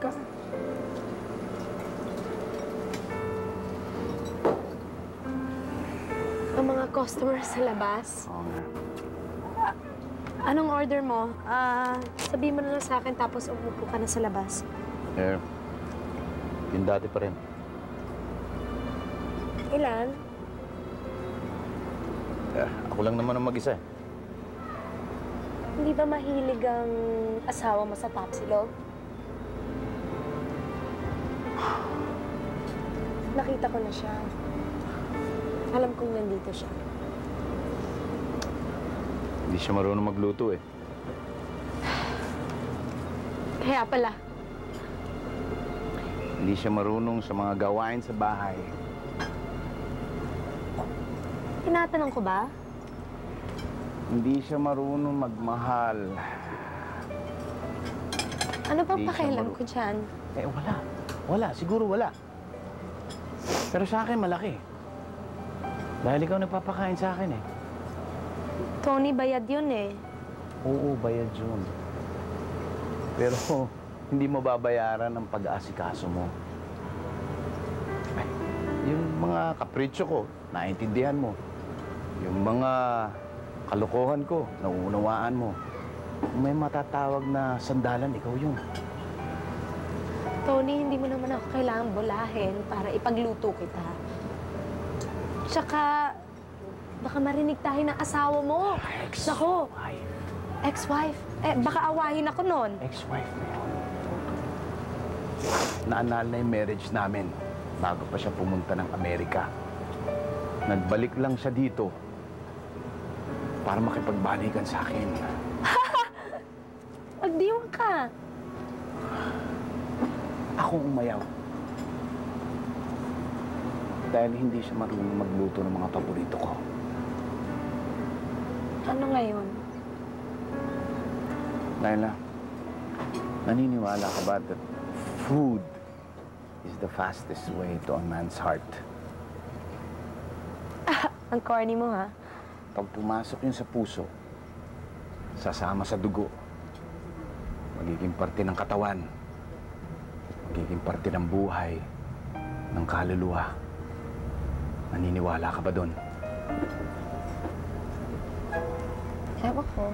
Ka. Ang mga customers sa labas. Oo nga. Anong order mo? Sabihin mo na lang sa akin tapos umupo ka na sa labas. Eh, yung dati pa rin. Ilan? Ako lang naman ang mag-isa. Hindi ba mahilig ang asawa mo sa Tapsilog? Nakita ko na siya. Alam kong nandito siya. Hindi siya marunong magluto eh. Kaya pala. Hindi siya marunong sa mga gawain sa bahay. Tinatanong ko ba? Hindi siya marunong magmahal. Ano bang Hindi siya pakialam ko dyan? Eh, wala. Wala. Siguro wala. Pero sa akin, malaki. Dahil ikaw nagpapakain sa akin eh. Tony, bayad yun eh. Oo, bayad yun. Pero hindi mo babayaran ang pag-aasikaso mo. Ay, yung mga kapritsyo ko, naintindihan mo. Yung mga kalokohan ko, nauunawaan mo. Kung may matatawag na sandalan, ikaw yun. Tony, hindi mo naman ako kailangang bulahin para ipagluto kita. Tsaka, baka marinig tayo ng asawa mo. Nako, Ex-wife. ex-wife. Eh, baka awahin ako nun. Ex-wife na yun. Naanal na yung marriage namin bago pa siya pumunta ng Amerika. Nagbalik lang siya dito para makipagbalikan sa akin. Magdiwang ka. Akong umayaw. Dahil hindi siya marunong magluto ng mga paborito ko. Ano ngayon? Laila, naniniwala ka ba that food is the fastest way to a man's heart? Ang corny mo, ha? Pag pumasok yun sa puso, sasama sa dugo, magiging parte ng katawan, magiging parte ng buhay, ng kaluluwa. Naniniwala ka ba doon? Ewan ko.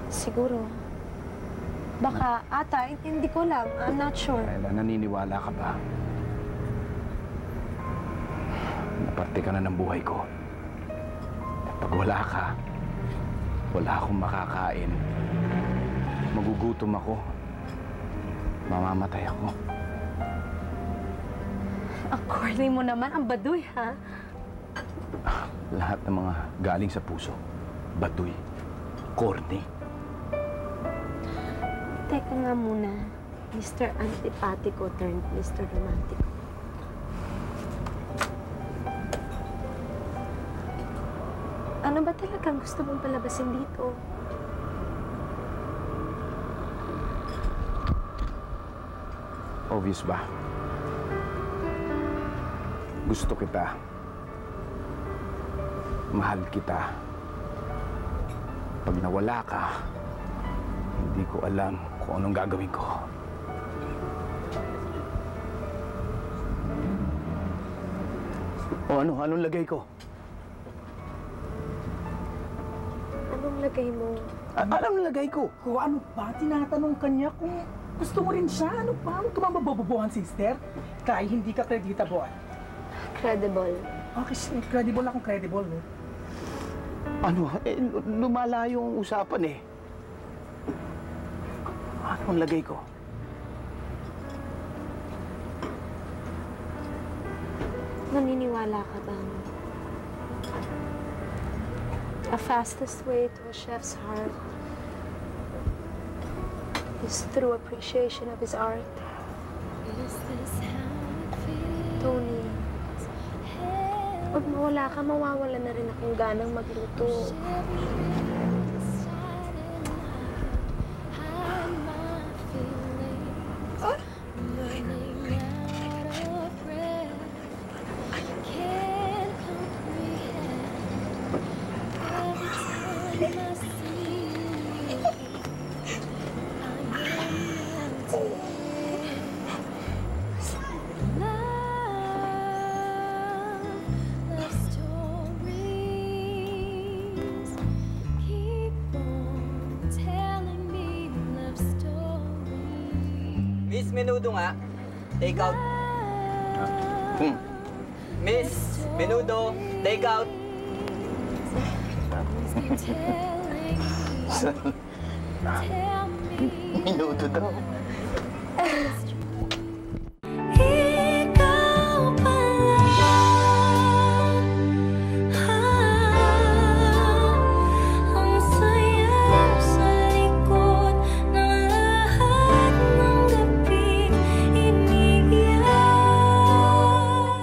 Siguro. Baka, ata, hindi ko lang. I'm not sure. Laila, naniniwala ka ba? Na parte ka na ng buhay ko. At pag wala ka, wala akong makakain. Magugutom ako. Mamamatay ako. Ang corny mo naman. Ang baduy, ha? Lahat ng mga galing sa puso. Baduy. Corny. Teka nga muna. Mr. Antipatico turned Mr. Romantico. Ano ba talagang gusto mong palabasin dito? Obvious ba? Gusto kita. Mahal kita. Pag nawala ka, hindi ko alam kung anong gagawin ko. O ano? Anong lagay ko? Anong lagay mo? Anong lagay ko? O ano ba? Tinatanong kanya kung gusto mo rin siya. Ano ba? Ano ka ba mabababuhan, sister? Kaya hindi ka creditable. Credible. Okay, credible akong credible, no? Ano? Eh, lumalayo ang usapan eh. Anong lagay ko? Naniniwala ka ba? The fastest way to a chef's heart is through appreciation of his art. Tony, pag mawala ka, mawawala na rin akong ganang magluto. Must see. 哦。Miss Menudo nga. Take out. Hmm. Miss Menudo, take out. Minuto daw.